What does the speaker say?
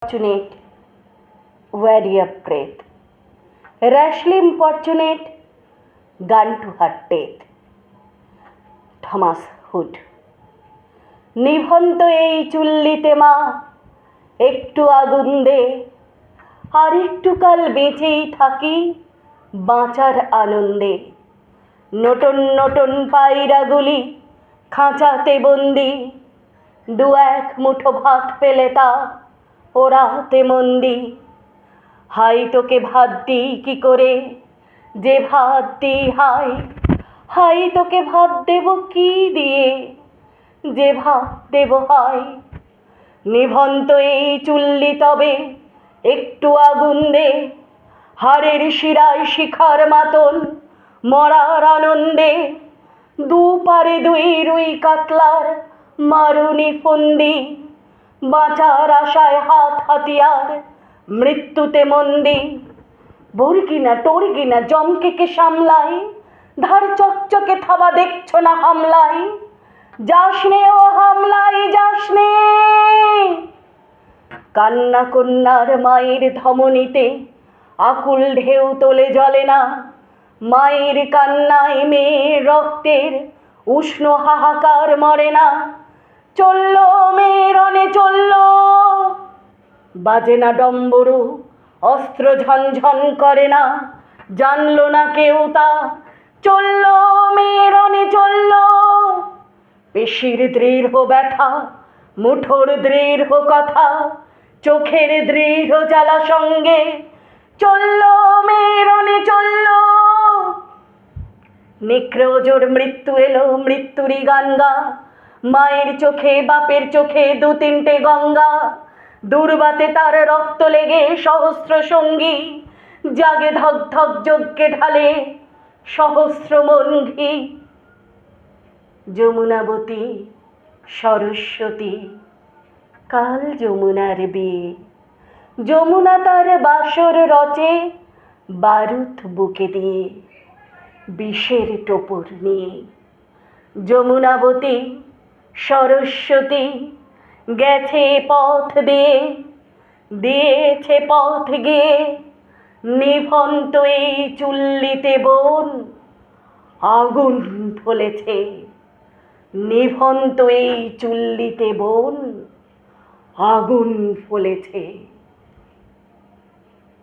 Fortunate, warrior breath, rashly importunate, gun to her death. Thomas Hood. নিভন্ত এই চুল্লিতে মা একটু আগুন দে, আর একটু কাল বেঁচেই থাকি বাঁচার আনন্দে। নতুন নতুন পায়রাগুলি খাঁচাতে বন্দি, দু এক মুঠো ভাত পেলে তা ওরাতে মন্দি। হাই তোকে ভাত দিই কি করে, যে ভাত দিই হাই, হাই তোকে ভাত দেব কি দিয়ে, যে ভাত দেব হাই। নিভন্ত এই চুল্লি তবে একটু আগুন দে, হাড়ের শিরায় শিখার মাতন মরার আনন্দে। দুপারে দুই রুই কাতলার মারুনি ফন্দি, বাঁচার আশায় হাত হাতিয়ার মৃত্যুতে মন্দি। বর্গিনা টর্গিনা জমকেকে সামলাই, ধার চকচকে থাবা দেখছো না হামলাই। যাসনে ও হামলাই যাসনে, কান্না কন্যার মায়ের ধমনীতে আকুল ঢেউ তোলে জলে না। মায়ের কান্নায় মেয়ের রক্তের উষ্ণ হাহাকার মরে না। চলল মেয়ে রণে চলল, বাজে না ডম্বরু, অস্ত্র ঝনঝন করে না, জানলো না কেউ তা। চলল মেয়ে রণে চলল, পেশির দৃঢ় ব্যথা, মুঠোর দৃঢ় কথা, চোখের দৃঢ় জ্বালা সঙ্গে। চলল মেয়ে রণে চলল, নিক্রোজোর মৃত্যু এলো মৃত্যুরই গান গা। মায়ের চোখে বাপের চোখে দু তিনটে গঙ্গা, দুর্বাতে তার রক্ত লেগে সহস্র সঙ্গী, জাগে ধক ধক যজ্ঞে ঢালে সহস্র মন ঘি। যমুনাবতী সরস্বতী, কাল যমুনার বিয়ে, যমুনা তার বাসর রচে বারুদ বুকে দিয়ে, বিষের টোপর নিয়ে। যমুনাবতী সরস্বতী গেছে পথ দিয়ে, দিয়েছে পথ গিয়ে। নিভন্ত এই চুল্লিতে বোন আগুন ফলেছে, নিভন্ত এই চুল্লিতে বোন আগুন ফলেছে।